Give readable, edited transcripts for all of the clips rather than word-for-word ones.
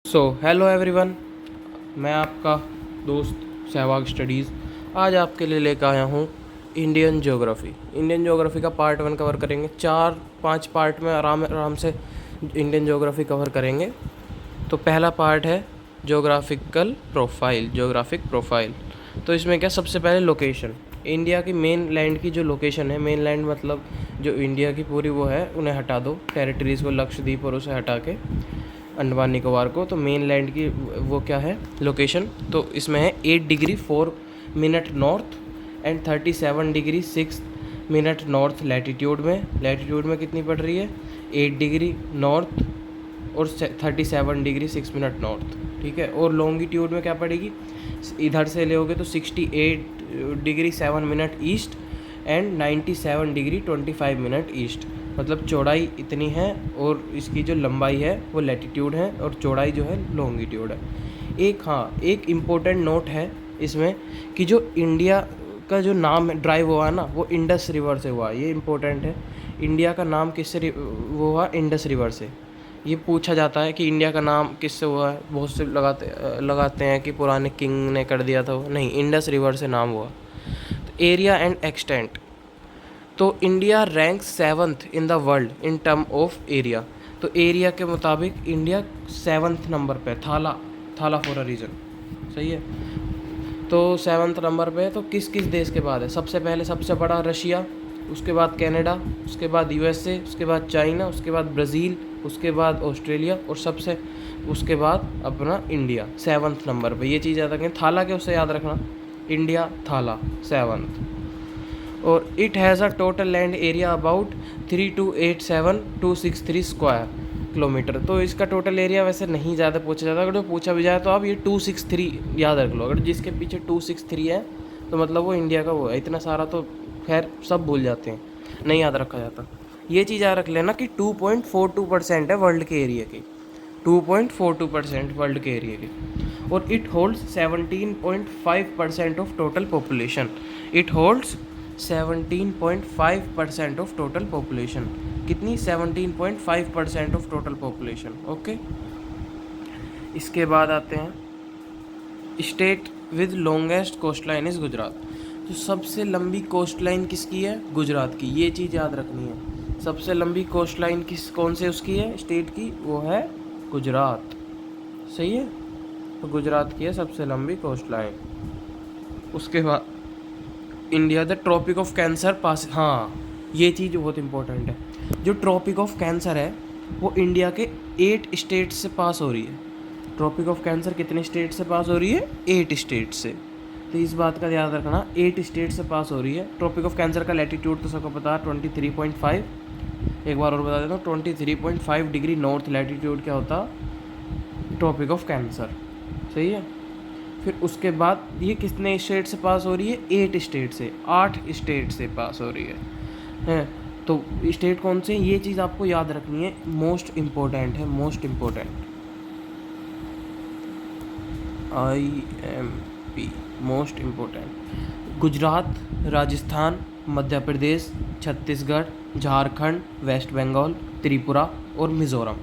Hello everyone. मैं आपका दोस्त सहवाग स्टडीज़ आज आपके लिए लेकर आया हूँ इंडियन ज्योग्राफी। इंडियन ज्योग्राफी का पार्ट 1 कवर करेंगे। 4-5 पार्ट में आराम आराम से इंडियन ज्योग्राफी कवर करेंगे। तो पहला पार्ट है ज्योग्राफिक प्रोफाइल। तो इसमें क्या, सबसे पहले लोकेशन, इंडिया की मेन लैंड की जो लोकेशन है, मेन लैंड मतलब जो इंडिया की पूरी वो है, उन्हें हटा दो, टेरिटरीज़ को, लक्षद्वीप और उसे हटा के अंडमान निकोबार को। तो मेन लैंड की वो क्या है, लोकेशन। तो इसमें है 8 degree 4 minute north and 37 degree 6 minute north latitude में कितनी पड़ रही है, 8 डिग्री नॉर्थ और 37 डिग्री 6 मिनट नॉर्थ, ठीक है। और लॉन्गिट्यूड में क्या पड़ेगी, इधर से लोगे तो 68 degree 7 minute east and 97 degree 25 minute east. मतलब चौड़ाई इतनी है और इसकी जो लंबाई है वो लैटीट्यूड है और चौड़ाई जो है लॉन्गिट्यूड है। एक इम्पोर्टेंट नोट है इसमें कि जो इंडिया का जो नाम ड्राइव हुआ ना, वो इंडस रिवर से हुआ। ये इम्पोर्टेंट है। इंडिया का नाम किससे वो हुआ, इंडस रिवर से। ये पूछा जाता है कि इंडिया का नाम किससे हुआ है। बहुत से लगाते हैं कि पुराने किंग ने कर दिया था वो, नहीं, इंडस रिवर से नाम हुआ। तो एरिया एंड एक्सटेंट, तो India rank 7th in the world in term of area. तो एरिया के मुताबिक इंडिया 7th नंबर पे, थाला फॉर अ रीज़न, सही है। तो 7th नंबर पे। तो किस किस देश के बाद है, सबसे पहले सबसे बड़ा रशिया, उसके बाद कनाडा, उसके बाद यूएसए, उसके बाद चाइना, उसके बाद ब्राज़ील, उसके बाद ऑस्ट्रेलिया और सबसे उसके बाद अपना इंडिया 7th नंबर पे। ये चीज़ याद रखें। थाला के उससे याद रखना, इंडिया थाला 7th। और it has a total land area about 3287263 square kilometre. तो इसका टोटल एरिया वैसे नहीं ज़्यादा पूछा जाता, अगर तो पूछा भी जाए तो आप ये 263 याद रख लो। अगर जिसके पीछे 263 है तो मतलब वो इंडिया का वो है। इतना सारा तो खैर सब भूल जाते हैं, नहीं याद रखा जाता। ये चीज़ याद रख लेना कि 2.42% है वर्ल्ड के एरिया की, 2.42% वर्ल्ड के एरिया की। और it holds 17.5% of total population. It holds 17.5% of total population. कितनी, 17.5% ऑफ टोटल पॉपुलेशन, ओके। इसके बाद आते हैं state with longest coast line is Gujarat. तो सबसे लंबी कोस्ट लाइन किसकी है, गुजरात की। ये चीज़ याद रखनी है। सबसे लंबी कोस्ट लाइन कौन से उसकी है, स्टेट की, वो है गुजरात, सही है। तो गुजरात की है सबसे लंबी कोस्ट लाइन। उसके बाद India the Tropic of Cancer pass, हाँ ये चीज़ बहुत इंपॉर्टेंट है। जो ट्रॉपिक ऑफ कैंसर है वो इंडिया के 8 स्टेट से पास हो रही है। ट्रॉपिक ऑफ कैंसर कितने स्टेट से पास हो रही है, 8 स्टेट से। तो इस बात का याद रखना, 8 स्टेट से पास हो रही है। ट्रॉपिक ऑफ कैंसर का लैटीट्यूड तो सबको पता है 23.5। एक बार और बता देता हूँ, 23.5 डिग्री नॉर्थ लैटीट्यूड क्या होता, ट्रॉपिक ऑफ कैंसर, सही है। फिर उसके बाद ये कितने स्टेट से पास हो रही है, 8 स्टेट से, 8 स्टेट से पास हो रही है। तो स्टेट कौन से, ये चीज़ आपको याद रखनी है, मोस्ट इम्पोर्टेंट है, most important. IMP, most important. Gujarat, Rajasthan, Madhya Pradesh, Chhattisgarh, Jharkhand, West Bengal, Tripura और मिज़ोरम।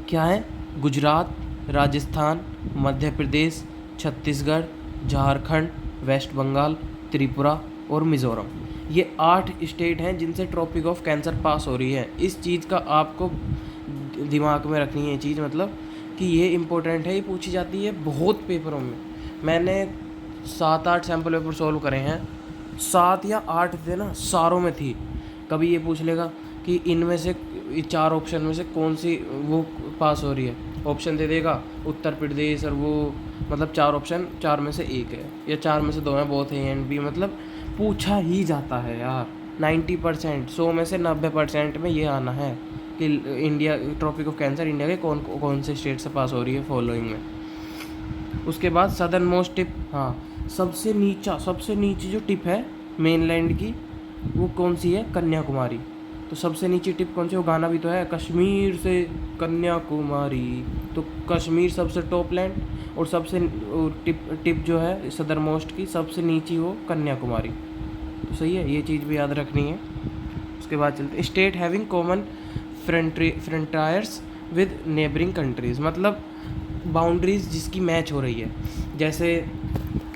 क्या है, गुजरात, राजस्थान, मध्य प्रदेश, छत्तीसगढ़, झारखंड, वेस्ट बंगाल, त्रिपुरा और मिज़ोरम। ये 8 स्टेट हैं जिनसे ट्रॉपिक ऑफ कैंसर पास हो रही है। इस चीज़ का आपको दिमाग में रखनी है चीज़, मतलब कि ये इम्पोर्टेंट है, ये पूछी जाती है बहुत पेपरों में। मैंने 7-8 सैम्पल पेपर सॉल्व करे हैं, 7 या 8 थे ना, सारों में थी। कभी ये पूछ लेगा कि इनमें से 4 ऑप्शन में से कौन सी वो पास हो रही है, ऑप्शन दे देगा उत्तर प्रदेश और वो, मतलब 4 ऑप्शन, 4 में से 1 है या 4 में से 2 हैं, बहुत है एंड बी, मतलब पूछा ही जाता है यार। 90%, 100 में से 90% में ये आना है कि India tropic of cancer India के कौन कौन से स्टेट से पास हो रही है फॉलोइंग में। उसके बाद सदर्न मोस्ट टिप, हाँ सबसे नीची जो टिप है मेनलैंड की वो कौन सी है, कन्याकुमारी। तो सबसे नीचे टिप कौन सी, वो गाना भी तो है, कश्मीर से कन्याकुमारी। तो कश्मीर सबसे टॉप लैंड और सबसे टिप जो है सदर मोस्ट की सबसे नीची वो कन्याकुमारी। तो सही है, ये चीज़ भी याद रखनी है। उसके बाद चलते state having common frontiers with neighbouring countries. मतलब बाउंड्रीज जिसकी मैच हो रही है, जैसे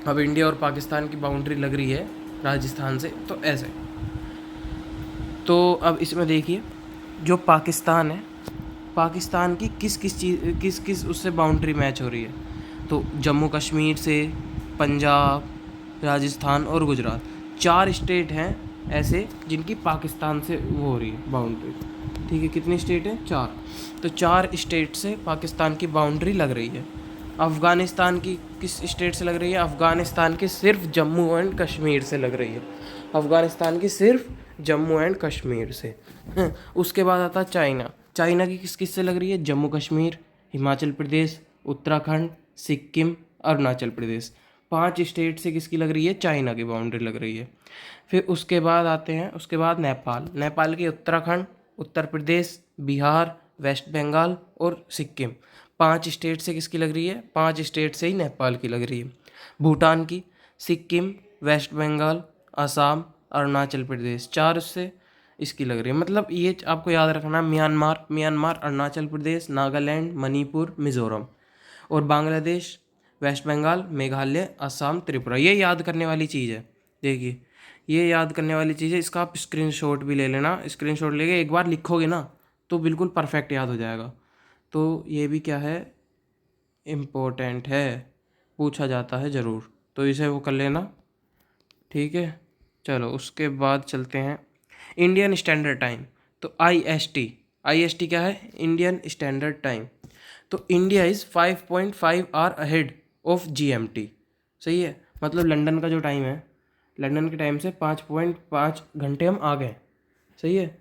अब इंडिया और पाकिस्तान की बाउंड्री लग रही है राजस्थान से, तो ऐसे। तो अब इसमें देखिए, जो पाकिस्तान है, पाकिस्तान की किस किस चीज़ किस किस उससे बाउंड्री मैच हो रही है, तो जम्मू कश्मीर से, पंजाब, राजस्थान और गुजरात, 4 स्टेट हैं ऐसे जिनकी पाकिस्तान से वो हो रही है बाउंड्री। ठीक है, कितनी स्टेट है? 4। तो 4 स्टेट से पाकिस्तान की बाउंड्री लग रही है। अफ़गानिस्तान की किस स्टेट से लग रही है? अफ़गानिस्तान की सिर्फ जम्मू एंड कश्मीर से लग रही है। अफ़गानिस्तान की सिर्फ जम्मू एंड कश्मीर से। उसके बाद आता है चाइना। चाइना की किस किस से लग रही है? जम्मू कश्मीर, हिमाचल प्रदेश, उत्तराखंड, सिक्किम, अरुणाचल प्रदेश। 5 स्टेट से किसकी लग रही है? चाइना की बाउंड्री लग रही है। फिर उसके बाद आते हैं, उसके बाद नेपाल। नेपाल की उत्तराखंड, उत्तर प्रदेश, बिहार, वेस्ट बंगाल और सिक्किम। 5 स्टेट से किसकी लग रही है? 5 स्टेट से ही नेपाल की लग रही है। भूटान की सिक्किम, वेस्ट बंगाल, असम, अरुणाचल प्रदेश, 4 से इसकी लग रही है। मतलब ये आपको याद रखना, म्यांमार, अरुणाचल प्रदेश, नागालैंड, मणिपुर, मिज़ोरम। और बांग्लादेश, वेस्ट बंगाल, मेघालय, असम, त्रिपुरा। ये याद करने वाली चीज़ है। देखिए, ये याद करने वाली चीज़ है, इसका आप स्क्रीनशॉट भी ले लेना। स्क्रीनशॉट लेके एक बार लिखोगे ना तो बिल्कुल परफेक्ट याद हो जाएगा। तो ये भी क्या है, इम्पोर्टेंट है, पूछा जाता है ज़रूर, तो इसे वो कर लेना। ठीक है, चलो उसके बाद चलते हैं इंडियन स्टैंडर्ड टाइम। तो आई एस टी क्या है? Indian standard time. तो India is 5.5 hour ahead of GMT। सही है, मतलब लंदन का जो टाइम है, लंदन के टाइम से 5.5 घंटे हम आ गए। सही है,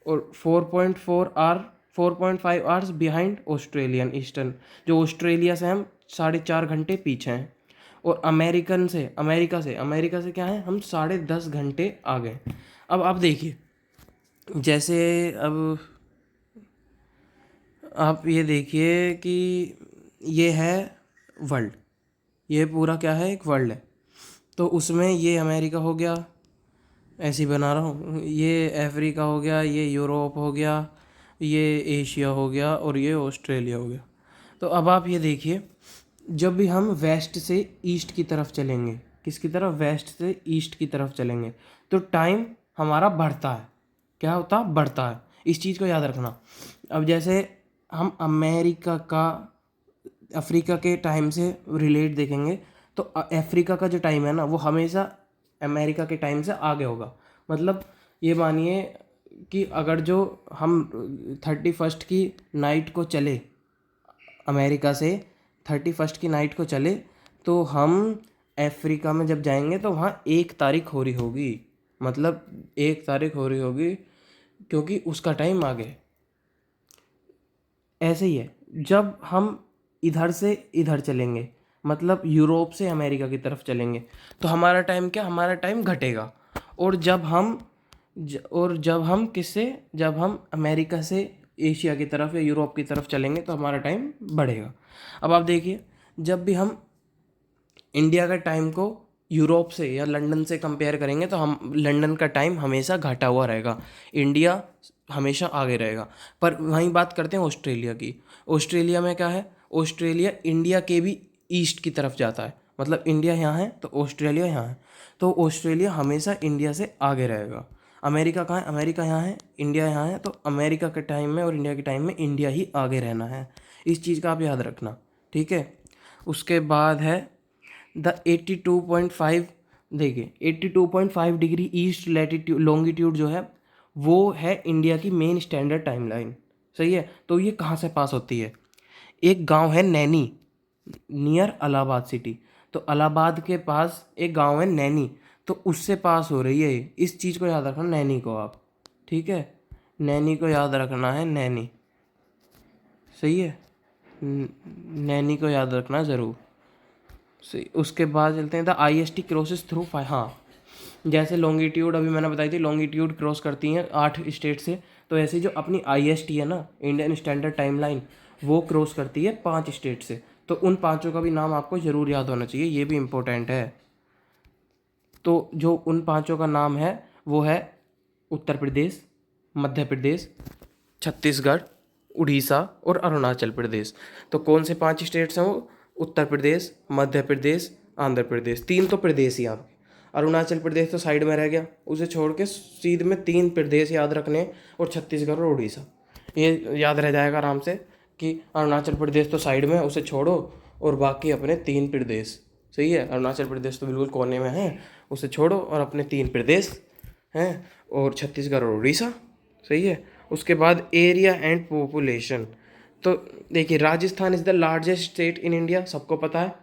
और 4.5 आवर्स बिहाइंड ऑस्ट्रेलियन ईस्टर्न, जो ऑस्ट्रेलिया से हम 4.5 घंटे पीछे हैं। और अमेरिका से क्या है, हम 10.5 घंटे आ गए। अब आप देखिए, जैसे अब आप ये देखिए कि ये है वर्ल्ड, ये पूरा क्या है, एक वर्ल्ड है। तो उसमें ये अमेरिका हो गया, ऐसे ही बना रहा हूँ, ये अफ्रीका हो गया, ये यूरोप हो गया, ये एशिया हो गया और ये ऑस्ट्रेलिया हो गया। तो अब आप ये देखिए, जब भी हम वेस्ट से ईस्ट की तरफ चलेंगे, किसकी तरफ? वेस्ट से ईस्ट की तरफ चलेंगे, तो टाइम हमारा बढ़ता है। क्या होता है? बढ़ता है। इस चीज़ को याद रखना। अब जैसे हम अमेरिका का अफ्रीका के टाइम से रिलेट देखेंगे, तो अफ्रीका का जो टाइम है ना, वो हमेशा अमेरिका के टाइम से आगे होगा। मतलब ये मानिए कि अगर जो हम 31st की नाइट को चले, अमेरिका से 31st की नाइट को चले, तो हम अफ्रीका में जब जाएंगे तो वहाँ 1 तारीख हो रही होगी। मतलब 1 तारीख हो रही होगी, क्योंकि उसका टाइम आगे। ऐसे ही है, जब हम इधर से इधर चलेंगे, मतलब यूरोप से अमेरिका की तरफ चलेंगे, तो हमारा टाइम क्या? हमारा टाइम घटेगा। और जब हम किससे, जब हम अमेरिका से एशिया की तरफ या यूरोप की तरफ चलेंगे तो हमारा टाइम बढ़ेगा। अब आप देखिए, जब भी हम इंडिया का टाइम को यूरोप से या लंदन से कंपेयर करेंगे तो हम लंदन का टाइम हमेशा घटा हुआ रहेगा, इंडिया हमेशा आगे रहेगा। पर वहीं बात करते हैं ऑस्ट्रेलिया की। ऑस्ट्रेलिया में क्या है? ऑस्ट्रेलिया इंडिया के भी ईस्ट की तरफ जाता है, मतलब इंडिया यहाँ है तो ऑस्ट्रेलिया यहाँ है, तो ऑस्ट्रेलिया हमेशा इंडिया से आगे रहेगा। अमेरिका कहाँ है? अमेरिका यहाँ है, इंडिया यहाँ है, तो अमेरिका के टाइम में और इंडिया के टाइम में इंडिया ही आगे रहना है। इस चीज़ का आप याद रखना। ठीक है, उसके बाद है द 82.5। देखिए, 82.5 डिग्री ईस्ट लैटिट्यूड लॉन्गिट्यूड जो है, वो है इंडिया की मेन स्टैंडर्ड टाइमलाइन। सही है, तो ये कहाँ से पास होती है? एक गांव है नैनी, नियर इलाहाबाद सिटी। तो इलाहाबाद के पास एक गांव है नैनी, तो उससे पास हो रही है ये। इस चीज़ को याद रखना, नैनी को आप। ठीक है, नैनी को याद रखना है, नैनी। सही है, नैनी को याद रखना ज़रूर। सही, उसके बाद चलते हैं, द IST क्रॉसेस थ्रू 5। हाँ, जैसे लॉन्गिट्यूड अभी मैंने बताई थी, लॉन्गिट्यूड क्रॉस करती हैं 8 स्टेट से, तो ऐसे जो अपनी IST है ना, इंडियन स्टैंडर्ड टाइमलाइन, वो क्रॉस करती है 5 स्टेट से। तो उन पांचों का भी नाम आपको ज़रूर याद होना चाहिए, ये भी इम्पोर्टेंट है। तो जो उन पांचों का नाम है वो है उत्तर प्रदेश, मध्य प्रदेश, छत्तीसगढ़, उड़ीसा और अरुणाचल प्रदेश। तो कौन से 5 स्टेट्स हैं वो? उत्तर प्रदेश, मध्य प्रदेश, आंध्र प्रदेश। 3 तो प्रदेश ही आपके। अरुणाचल प्रदेश तो साइड में रह गया, उसे छोड़ के सीध में 3 प्रदेश याद रखने हैं, और छत्तीसगढ़ और उड़ीसा। ये याद रह जाएगा आराम से कि अरुणाचल प्रदेश तो साइड में है, उसे छोड़ो, और बाकी अपने 3 प्रदेश। सही है, अरुणाचल प्रदेश तो बिल्कुल कोने में है, उसे छोड़ो, और अपने 3 प्रदेश हैं, और छत्तीसगढ़ और उड़ीसा। सही है। उसके बाद एरिया एंड पॉपुलेशन। तो देखिए, Rajasthan is the largest state in India, सबको पता है,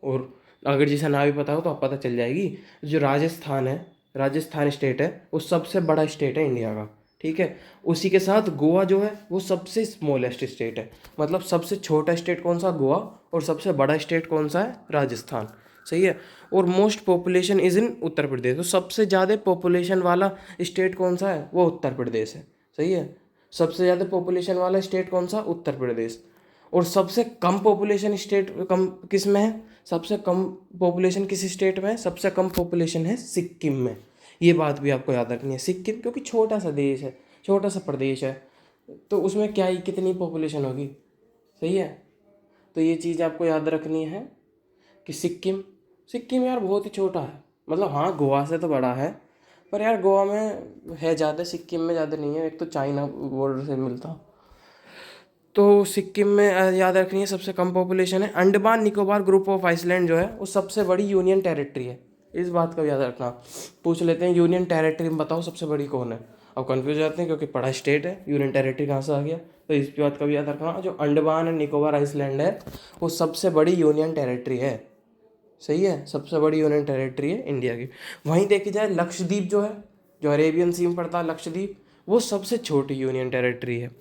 और अगर जिसे ना भी पता हो तो आप पता चल जाएगी। जो राजस्थान है, राजस्थान स्टेट है, वो सबसे बड़ा स्टेट है इंडिया का। ठीक है। उसी के साथ गोवा जो है वो सबसे स्मॉलेस्ट स्टेट है। मतलब सबसे छोटा स्टेट कौन सा? गोवा। और सबसे बड़ा स्टेट कौन सा है? राजस्थान। सही है। और most population is in Uttar Pradesh. तो सबसे ज़्यादा पॉपुलेशन वाला स्टेट कौन सा है? वो उत्तर प्रदेश है। सही है। सबसे ज़्यादा पॉपुलेशन वाला स्टेट कौन सा? उत्तर प्रदेश। और सबसे कम पॉपुलेशन स्टेट कम किस में है? सबसे कम पॉपुलेशन किस स्टेट में है? सबसे कम पॉपुलेशन है सिक्किम में। ये बात भी आपको याद रखनी है। सिक्किम क्योंकि छोटा सा देश है, छोटा सा प्रदेश है, तो उसमें क्या ही कितनी पॉपुलेशन होगी। सही है। तो ये चीज़ आपको याद रखनी है कि सिक्किम, सिक्किम यार बहुत ही छोटा है। मतलब हाँ, गोवा से तो बड़ा है, पर यार गोवा में है ज़्यादा, सिक्किम में ज़्यादा नहीं है। एक तो चाइना बॉर्डर से मिलता। तो सिक्किम में याद रखनी है सबसे कम पॉपुलेशन है। Andaman Nicobar group of island जो है वो सबसे बड़ी यूनियन टेरिटरी है। इस बात का भी याद रखना। पूछ लेते हैं यूनियन टेरिटरी में बताओ सबसे बड़ी कौन है। अब कंफ्यूज हो जाते हैं क्योंकि बड़ा स्टेट है, यूनियन टेरिटरी कहाँ से आ गया। तो इस बात का भी याद रखना, जो अंडमान एंड निकोबार आइसलैंड है वो सबसे बड़ी यूनियन टेरिटरी है। सही है, सबसे बड़ी यूनियन टेरिटरी है इंडिया की। वहीं देखी जाए लक्षद्वीप जो है, जो अरेबियन सी में पड़ता है लक्षद्वीप, वो सबसे छोटी यूनियन टेरिटरी है।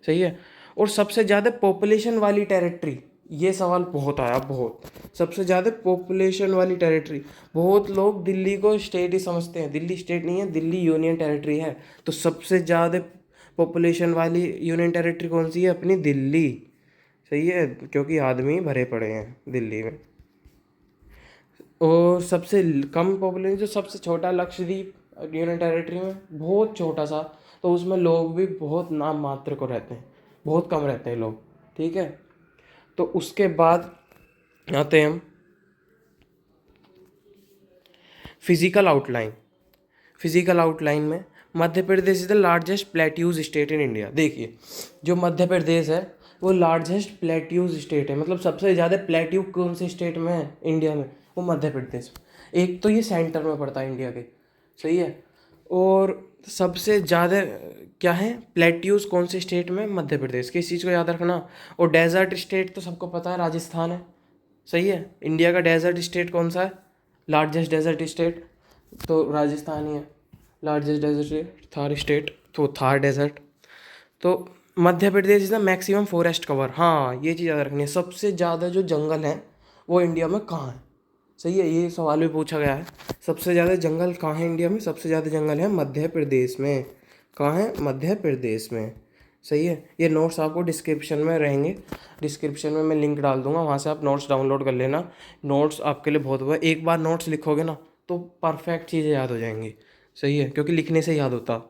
सही है। और सबसे ज़्यादा पॉपुलेशन वाली टेरिटरी, ये सवाल बहुत आया, बहुत। सबसे ज़्यादा पॉपुलेशन वाली टेरिटरी, बहुत लोग दिल्ली को स्टेट ही समझते हैं। दिल्ली स्टेट नहीं है, दिल्ली यूनियन टेरिटरी है। तो सबसे ज़्यादा पॉपुलेशन वाली यूनियन टेरिटरी कौन सी है? अपनी दिल्ली। सही है, क्योंकि आदमी भरे पड़े हैं दिल्ली में। और सबसे कम पॉपुलेशन, जो सबसे छोटा लक्षद्वीप यूनियन टेरिटरी में, बहुत छोटा सा, तो उसमें लोग भी बहुत नाम मात्र को रहते हैं, बहुत कम रहते हैं लोग। ठीक है। तो उसके बाद आते हैं हम फिजिकल आउटलाइन। फिजिकल आउटलाइन में Madhya Pradesh is the largest plateaus state in India. देखिए, जो मध्य प्रदेश है वो लार्जेस्ट प्लेट्यूज स्टेट है। मतलब सबसे ज़्यादा प्लेट्यू कौन से स्टेट में है इंडिया में? वो मध्य प्रदेश। एक तो ये सेंटर में पड़ता है इंडिया के। सही है। और सबसे ज़्यादा क्या है प्लेट्यूज कौन से स्टेट में? मध्य प्रदेश। किस चीज़ को याद रखना। और डेजर्ट स्टेट तो सबको पता है, राजस्थान है। सही है। इंडिया का डेजर्ट स्टेट कौन सा है? लार्जेस्ट डेजर्ट स्टेट तो राजस्थान ही है। लार्जेस्ट डेजर्ट थार स्टेट तो थार डेजर्ट। तो Madhya Pradesh is the maximum forest cover. हाँ, ये चीज़ याद रखनी है। सबसे ज़्यादा जो जंगल हैं वो इंडिया में कहाँ है? सही है, ये सवाल भी पूछा गया है। सबसे ज़्यादा जंगल कहाँ है इंडिया में? सबसे ज़्यादा जंगल है मध्य प्रदेश में। कहाँ है? मध्य प्रदेश में। सही है। ये नोट्स आपको डिस्क्रिप्शन में रहेंगे, डिस्क्रिप्शन में मैं लिंक डाल दूंगा, वहाँ से आप नोट्स डाउनलोड कर लेना। नोट्स आपके लिए बहुत हुआ। एक बार नोट्स लिखोगे ना तो परफेक्ट चीज़ें याद हो जाएंगी। सही है, क्योंकि लिखने से याद होता।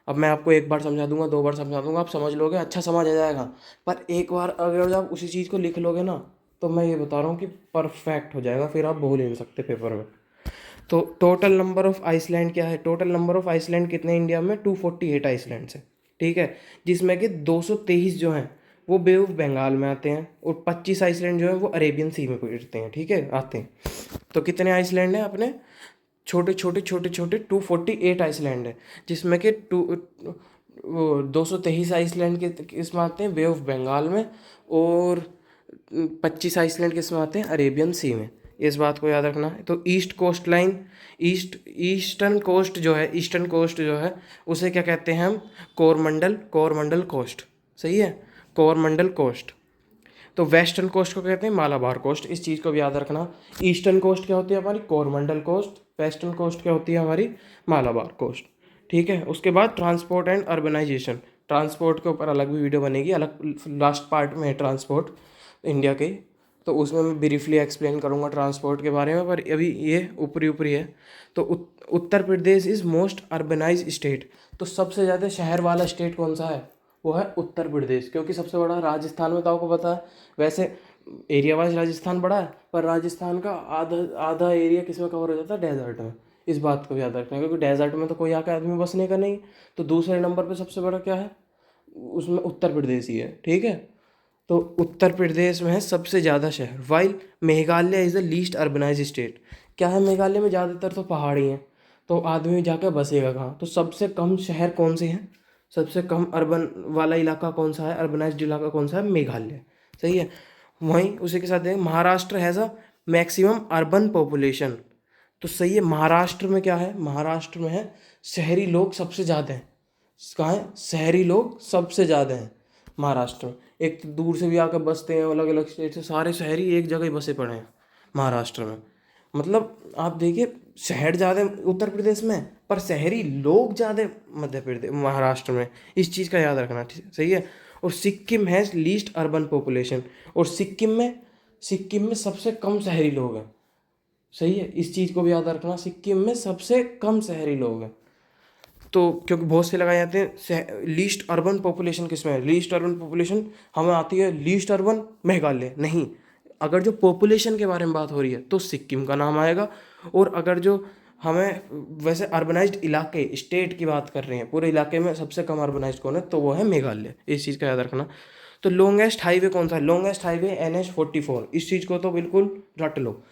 अब मैं आपको एक बार समझा दूंगा, 2 बार समझा दूंगा, आप समझ लोगे, अच्छा समझ आ जाएगा। पर एक बार अगर आप उसी चीज़ को लिख लोगे ना, तो मैं ये बता रहा हूँ कि परफेक्ट हो जाएगा, फिर आप भूल ही नहीं सकते पेपर में। तो टोटल नंबर ऑफ आइसलैंड क्या है? टोटल नंबर ऑफ आइसलैंड कितने इंडिया में? 248 आइसलैंड है। ठीक है। जिसमें कि 223 जो हैं वो बे ऑफ बंगाल में आते हैं, और 25 आइसलैंड जो है वो अरेबियन सी में पड़ते हैं। ठीक है, आते हैं। तो कितने आइसलैंड हैं अपने? छोटे छोटे छोटे छोटे 248 आइसलैंड है, जिसमें कि 223 आइसलैंड के किस में आते हैं? बे ऑफ बंगाल में। और 25 आइसलैंड किस में आते हैं? अरेबियन सी में। इस बात को याद रखना है। तो east coast line, eastern coast जो है, ईस्टर्न कोस्ट जो है उसे क्या कहते हैं हम? कोरमंडल, कोरमंडल कोस्ट। सही है, कोरमंडल कोस्ट। तो वेस्टर्न कोस्ट को कहते हैं मालाबार कोस्ट। इस चीज़ को भी याद रखना। ईस्टर्न कोस्ट क्या होती है हमारी? कोरमंडल कोस्ट। वेस्टर्न कोस्ट क्या होती है हमारी? मालाबार कोस्ट। ठीक है। उसके बाद ट्रांसपोर्ट एंड अर्बनाइजेशन। ट्रांसपोर्ट के ऊपर अलग भी वीडियो बनेगी, अलग लास्ट पार्ट में है ट्रांसपोर्ट इंडिया के, तो उसमें मैं ब्रीफली एक्सप्लेन करूँगा ट्रांसपोर्ट के बारे में, पर अभी ये ऊपरी ऊपरी है। तो Uttar Pradesh is most urbanise state. तो सबसे ज़्यादा शहर वाला स्टेट कौन सा है? वो है उत्तर प्रदेश, क्योंकि सबसे बड़ा राजस्थान में तो आपको पता है, वैसे एरिया वाइज राजस्थान बड़ा है, पर राजस्थान का आधा आधा एरिया किस में कवर हो जाता है, डेजर्ट में। इस बात को भी याद रखना है, क्योंकि डेजर्ट में तो कोई आके आदमी बसने का नहीं। तो दूसरे नंबर पे सबसे बड़ा क्या है, उसमें उत्तर प्रदेश ही है, ठीक है। तो उत्तर प्रदेश में है सबसे ज़्यादा शहर, while Meghalaya is the least urbanise state. क्या है, मेघालय में ज़्यादातर तो पहाड़ी हैं, तो आदमी जाकर बसेगा कहाँ, तो सबसे कम शहर कौन से हैं, सबसे कम अर्बन वाला इलाका कौन सा है, अर्बनाइज्ड इलाका कौन सा है, मेघालय। सही है। वहीं उसी के साथ देखें, Maharashtra has a maximum urban population. तो सही है, महाराष्ट्र में क्या है, महाराष्ट्र में है शहरी लोग सबसे ज़्यादा हैं। कहाँ है, शहरी लोग सबसे ज़्यादा हैं महाराष्ट्र में। एक तो दूर से भी आकर बसते हैं, अलग अलग स्टेट से सारे शहरी एक जगह ही बसे पड़े हैं महाराष्ट्र में। मतलब आप देखिए, शहर ज़्यादा उत्तर प्रदेश में, पर शहरी लोग ज़्यादा मध्य प्रदेश महाराष्ट्र में। इस चीज़ का याद रखना, ठीक सही है। और Sikkim has least urban population, और सिक्किम में सबसे कम शहरी लोग हैं। सही है, इस चीज़ को भी याद रखना, सिक्किम में सबसे कम शहरी लोग हैं। तो क्योंकि बहुत से लगाए जाते हैं, लीस्ट अर्बन पॉपुलेशन किस में है, लीस्ट अर्बन पॉपुलेशन हमें आती है लीस्ट अर्बन मेघालय, नहीं। अगर जो पॉपुलेशन के बारे में बात हो रही है तो सिक्किम का नाम आएगा। और अगर जो हमें वैसे अर्बनाइज्ड इलाके स्टेट की बात कर रहे हैं, पूरे इलाके में सबसे कम अर्बनाइज्ड कौन है, तो वो है मेघालय। इस चीज़ का याद रखना। तो लॉन्गेस्ट हाईवे कौन सा है, लॉन्गेस्ट हाईवे NH44। इस चीज़ को तो बिल्कुल रट लो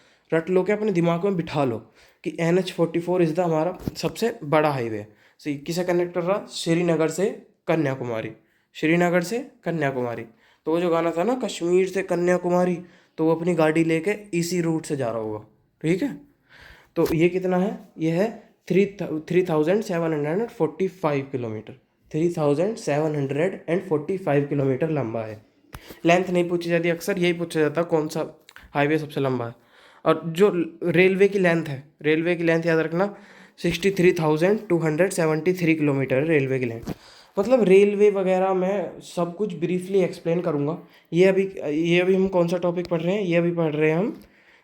के अपने दिमाग में बिठा लो कि NH44 इज़ द हमारा सबसे बड़ा हाईवे। सही, किसे कनेक्ट कर रहा, श्रीनगर से कन्याकुमारी, श्रीनगर से कन्याकुमारी। तो वो जो गाना था ना, कश्मीर से कन्याकुमारी, तो वो अपनी गाड़ी लेके इसी रूट से जा रहा होगा, ठीक है। तो ये कितना है, ये है 3745 किलोमीटर, 3745 किलोमीटर लंबा है। लेंथ नहीं पूछी जाती, अक्सर यही पूछा जाता कौन सा हाईवे सबसे लंबा है। और जो रेलवे की लेंथ है, रेलवे की लेंथ याद रखना 63,273 किलोमीटर रेलवे की लेंथ। मतलब रेलवे वगैरह मैं सब कुछ ब्रीफली एक्सप्लेन करूँगा। ये अभी हम कौन सा टॉपिक पढ़ रहे हैं, ये अभी पढ़ रहे हैं हम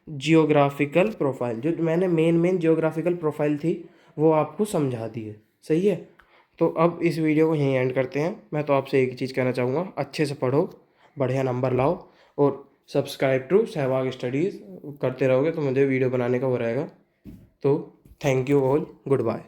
जियोग्राफिकल प्रोफाइल। जो मैंने मेन जियोग्राफिकल प्रोफाइल थी वो आपको समझा दी है, सही है। तो अब इस वीडियो को यहीं एंड करते हैं। मैं तो आपसे एक ही चीज़ कहना चाहूँगा, अच्छे से पढ़ो, बढ़िया नंबर लाओ, और सब्सक्राइब टू सहवाग स्टडीज़ करते रहोगे तो मुझे वीडियो बनाने का वो रहेगा। तो thank you all, good bye.